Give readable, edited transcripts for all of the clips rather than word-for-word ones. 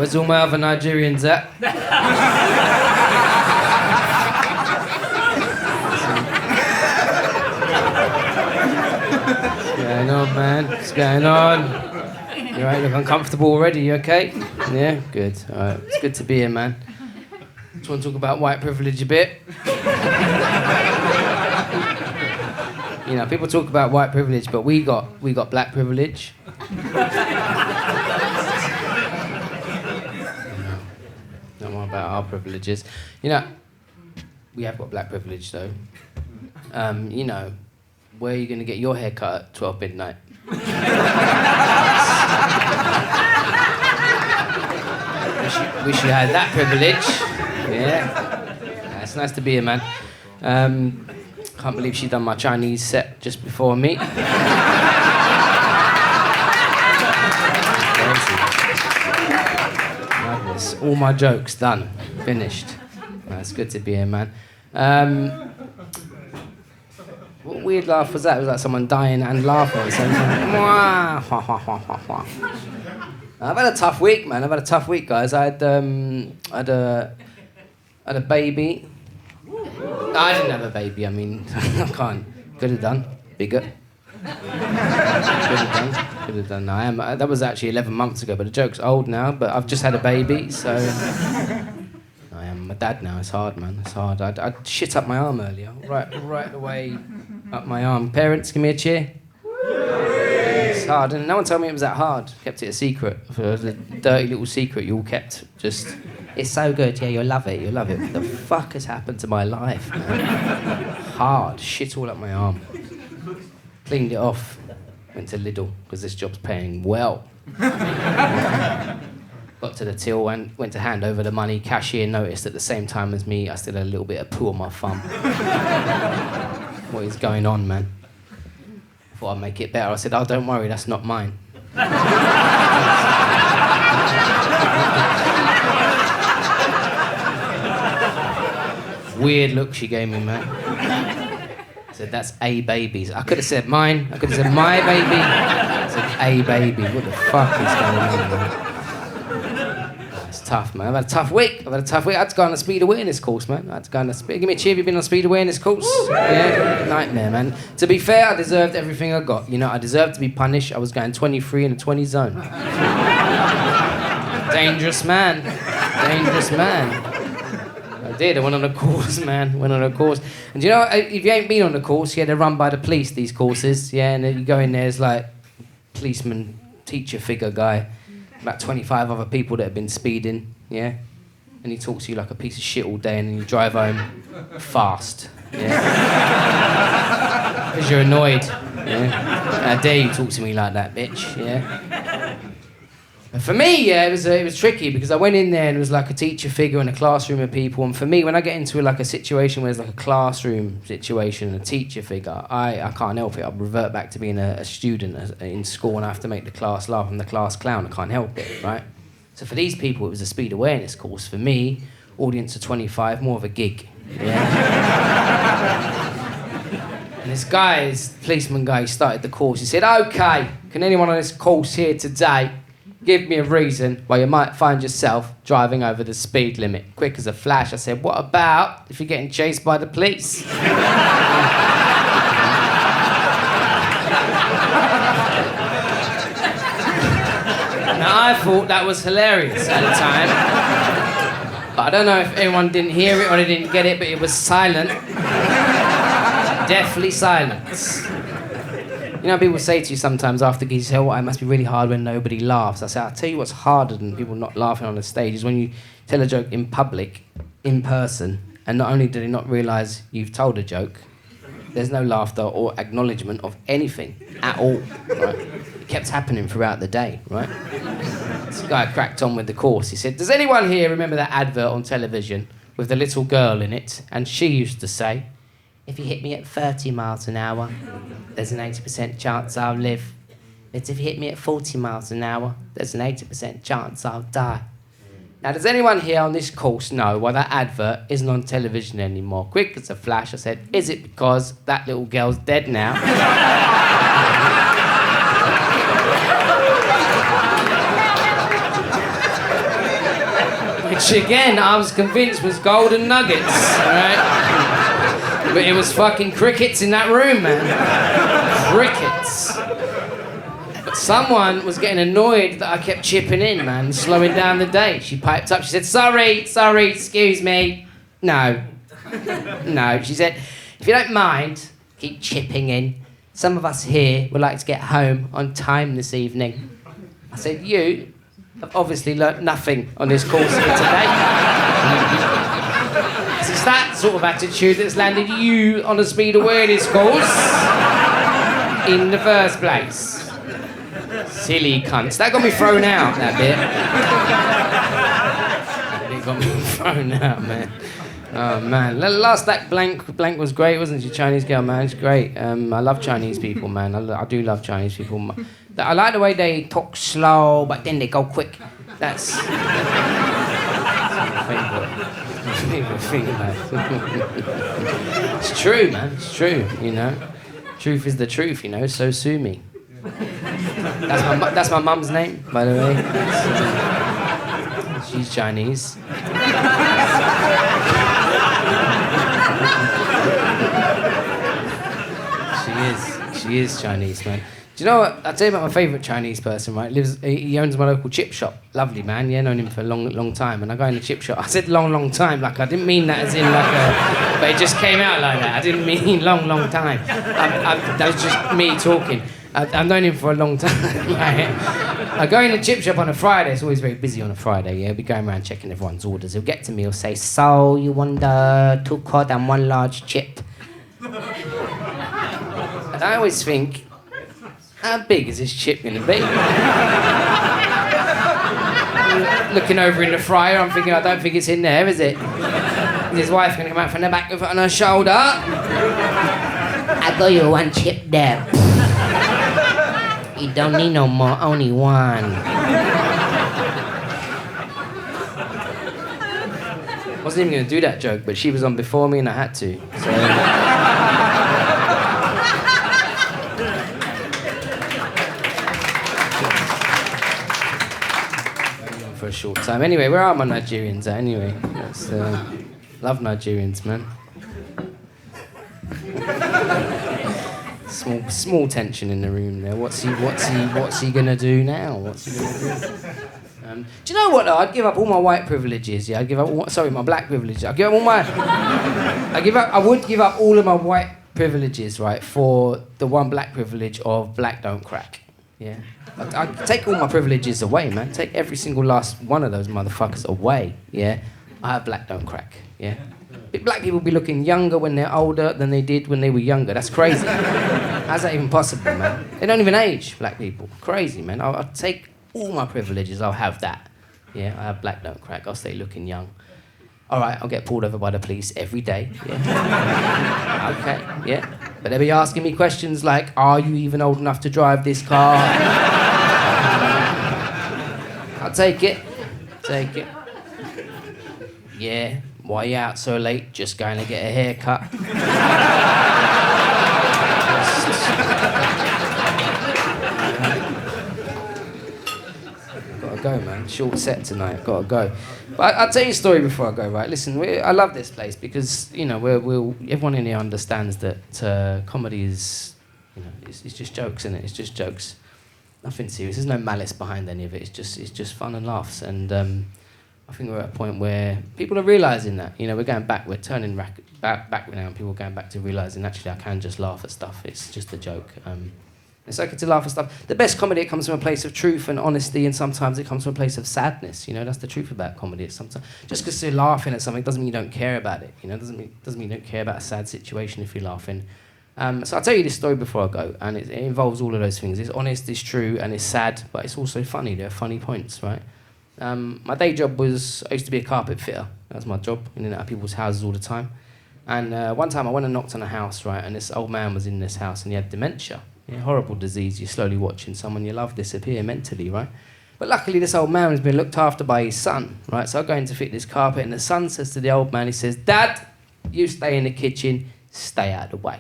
Where's all my other Nigerians at? What's going on, man? What's going on? You right? Look uncomfortable already, you okay? Yeah? Good. Alright. It's good to be here, man. Just want to talk about white privilege a bit. You know, people talk about white privilege, but we got black privilege. Not more about our privileges. You know, we have got black privilege though. You know, where are you going to get your hair cut at 12 midnight? wish you had that privilege. Yeah. It's nice to be here, man. Can't believe she done my Chinese set just before me. Madness. All my jokes done. Finished. It's good to be here, man. What weird laugh was that? It was like someone dying and laughing at the same time. I've had a tough week, man. I've had a tough week, guys. I had a baby. No, I didn't have a baby. I mean, I can't. Could have done. Bigger. Could have done. No, that was actually 11 months ago, but the joke's old now. But I've just had a baby, so I am a dad now. It's hard, man. It's hard. I shit up my arm earlier, right away up my arm. Parents, give me a cheer. It's hard, and no one told me it was that hard. Kept it a secret. For the dirty little secret you all kept. Just, it's so good. Yeah, you'll love it. You'll love it. What the fuck has happened to my life, man? Hard. Shit all up my arm. Cleaned it off. Went to Lidl because this job's paying well. Got to the till and went to hand over the money. Cashier noticed at the same time as me, I still had a little bit of poo on my thumb. What is going on, man? Thought I'd make it better. I said, oh, don't worry, that's not mine. Weird look she gave me, man. Said, that's a baby's. I could have said mine. I could have said my baby. I said a baby. What the fuck is going on, man? It's tough, man. I've had a tough week. I had to go on a speed awareness course, man. Give me a cheer if you've been on a speed awareness course. Yeah, nightmare, man. To be fair, I deserved everything I got. You know, I deserved to be punished. I was going 23 in a 20 zone. Dangerous man. Dangerous man. I did. I went on a course, man. Went on a course. And you know, if you ain't been on a course, yeah, they're run by the police, these courses. Yeah, and then you go in there, there's like policeman, teacher figure guy, about 25 other people that have been speeding, yeah? And he talks to you like a piece of shit all day and then you drive home fast, yeah? Because you're annoyed, yeah? How dare you talk to me like that, bitch, yeah? And for me, yeah, it was tricky because I went in there and it was like a teacher figure in a classroom of people. And for me, when I get into like a situation where there's like a classroom situation, a teacher figure, I can't help it. I revert back to being a student in school and I have to make the class laugh. I'm the class clown. I can't help it, right? So for these people, it was a speed awareness course. For me, audience of 25, more of a gig. Yeah. And this policeman guy, started the course. He said, "Okay, can anyone on this course here today give me a reason why you might find yourself driving over the speed limit?" Quick as a flash, I said, "What about if you're getting chased by the police?" Now, I thought that was hilarious at the time. But I don't know if anyone didn't hear it or they didn't get it, but it was silent. Deathly silence. You know, people say to you sometimes after gigs, you say, "Oh, it must be really hard when nobody laughs." I say, I'll tell you what's harder than people not laughing on the stage is when you tell a joke in public, in person, and not only do they not realise you've told a joke, there's no laughter or acknowledgement of anything at all, right? It kept happening throughout the day, right? This guy cracked on with the course. He said, "Does anyone here remember that advert on television with the little girl in it? And she used to say, 'If you hit me at 30 miles an hour, there's an 80% chance I'll live. But if you hit me at 40 miles an hour, there's an 80% chance I'll die.'" Now, does anyone here on this course know why that advert isn't on television anymore? Quick as a flash, I said, "Is it because that little girl's dead now?" which again I was convinced was golden nuggets, right? But it was fucking crickets in that room, man. Crickets. But someone was getting annoyed that I kept chipping in, man, slowing down the date. She piped up, she said, sorry, excuse me. No. She said, if you don't mind, keep chipping in. Some of us here would like to get home on time this evening. I said, you have obviously learnt nothing on this course here today. It's that sort of attitude that's landed you on a speed awareness course in the first place. Silly cunts. That got me thrown out, that bit. It got me thrown out, man. Oh, man. Last act, Blank was great, wasn't she? Chinese girl, man. It's great. I love Chinese people, man. I do love Chinese people. I like the way they talk slow, but then they go quick. That's my favourite thing, man. It's true, man. It's true, you know. Truth is the truth, you know, so sue me. That's my mum's name, by the way. She's Chinese. She is Chinese, man. Do you know what? I'll tell you about my favourite Chinese person, right? He owns my local chip shop. Lovely man, yeah, known him for a long time. And I go in the chip shop. I said long time, like I didn't mean that as in like a... But it just came out like that. I didn't mean long time. That was just me talking. I've known him for a long time, right? I go in the chip shop on a Friday. It's always very busy on a Friday, yeah? We'll be going around checking everyone's orders. He'll get to me, he'll say, so you want 2 cod and 1 large chip? And I always think, how big is this chip going to be? Looking over in the fryer, I'm thinking, I don't think it's in there, is it? Is his wife going to come out from the back of it on her shoulder? I got you 1 chip there. You don't need no more, only 1. Wasn't even going to do that joke, but she was on before me and I had to. So... for a short time. Anyway, where are my Nigerians at anyway? Love Nigerians, man. Small tension in the room there. What's he gonna do now? What's he gonna do? Do you know what though? I'd give up all my white privileges, yeah. My black privileges. I would give up all of my white privileges, right, for the one black privilege of black don't crack. Yeah. I'd take all my privileges away, man. Take every single last one of those motherfuckers away, yeah? I have black don't crack, yeah? Black people be looking younger when they're older than they did when they were younger. That's crazy. How's that even possible, man? They don't even age, black people. Crazy, man. I'll take all my privileges. I'll have that. Yeah, I have black don't crack. I'll stay looking young. All right, I'll get pulled over by the police every day. Yeah. Okay, yeah. But they'll be asking me questions like, are you even old enough to drive this car? I'll take it. Yeah. Why are you out so late? Just going to get a haircut. Gotta go, man. Short set tonight. Gotta go. But I'll tell you a story before I go, right? Listen, I love this place because, you know, everyone in here understands that comedy is, you know, it's just jokes, isn't it? It's just jokes. Nothing serious. There's no malice behind any of it. It's just fun and laughs. And I think we're at a point where people are realising that. You know, we're going back. We're turning back now, and people are going back to realising actually I can just laugh at stuff. It's just a joke. It's okay to laugh at stuff. The best comedy, it comes from a place of truth and honesty, and sometimes it comes from a place of sadness. You know, that's the truth about comedy. It's sometimes just because you're laughing at something doesn't mean you don't care about it. You know, doesn't mean you don't care about a sad situation if you're laughing. So I'll tell you this story before I go, and it involves all of those things. It's honest, it's true, and it's sad, but it's also funny. There are funny points, right? My day job was, I used to be a carpet fitter. That was my job, in and out of people's houses all the time. And one time I went and knocked on a house, right, and this old man was in this house and he had dementia. Yeah, horrible disease. You're slowly watching someone you love disappear mentally, right? But luckily this old man has been looked after by his son, right? So I go in to fit this carpet and the son says to the old man, he says, Dad, you stay in the kitchen, stay out of the way.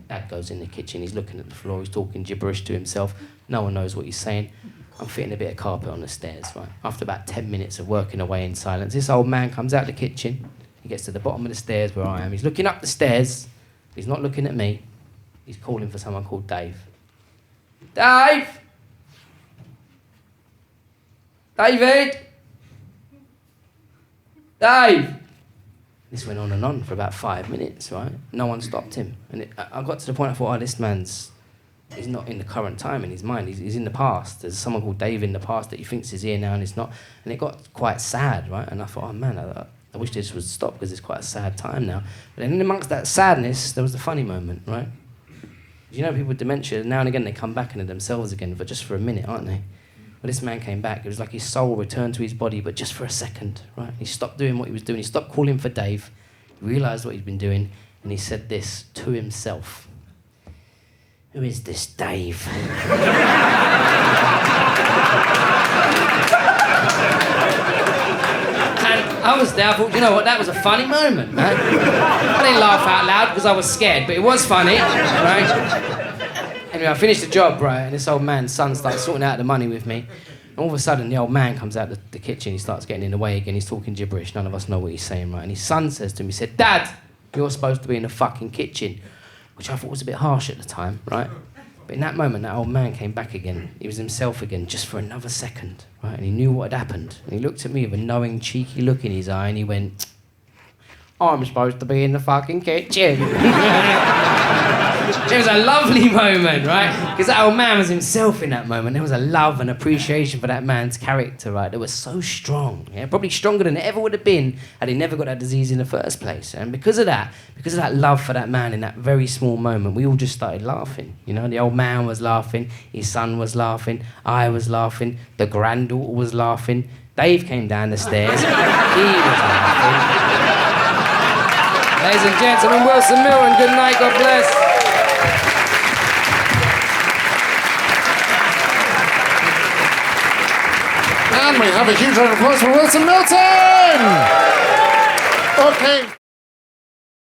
Dad goes in the kitchen, he's looking at the floor, he's talking gibberish to himself. No one knows what he's saying. I'm fitting a bit of carpet on the stairs, right? After about 10 minutes of working away in silence, this old man comes out the kitchen. He gets to the bottom of the stairs where I am. He's looking up the stairs. He's not looking at me. He's calling for someone called Dave. Dave! David! Dave! This went on for about 5 minutes, right? No one stopped him. And I got to the point I thought, this man's, he's not in the current time in his mind. He's in the past. There's someone called Dave in the past that he thinks is here now and it's not. And it got quite sad, right? And I thought, oh man, I wish this would stop because it's quite a sad time now. But then amongst that sadness, there was the funny moment, right? You know, people with dementia, now and again they come back into themselves again, but just for a minute, aren't they? Well, this man came back. It was like his soul returned to his body, but just for a second, right? He stopped doing what he was doing. He stopped calling for Dave. He realised what he'd been doing, and he said this to himself. Who is this Dave? I was there, I thought, you know what, that was a funny moment, man. I didn't laugh out loud because I was scared, but it was funny, right? Anyway, I finished the job, right, and this old man's son starts sorting out the money with me. And all of a sudden, the old man comes out the kitchen, he starts getting in the way again, he's talking gibberish, none of us know what he's saying, right? And his son says to him, he said, Dad, you're supposed to be in the fucking kitchen, which I thought was a bit harsh at the time, right? But in that moment, that old man came back again. He was himself again, just for another second, right? And he knew what had happened. And he looked at me with a knowing, cheeky look in his eye, and he went, I'm supposed to be in the fucking kitchen. It was a lovely moment, right? Because that old man was himself in that moment. There was a love and appreciation for that man's character, right? That was so strong, yeah? Probably stronger than it ever would have been had he never got that disease in the first place. And because of that love for that man in that very small moment, we all just started laughing. You know, the old man was laughing, his son was laughing, I was laughing, the granddaughter was laughing, Dave came down the stairs, he was laughing. Ladies and gentlemen, Wilson Milton, good night, God bless. And we have a huge round of applause for Wilson Milton! Okay.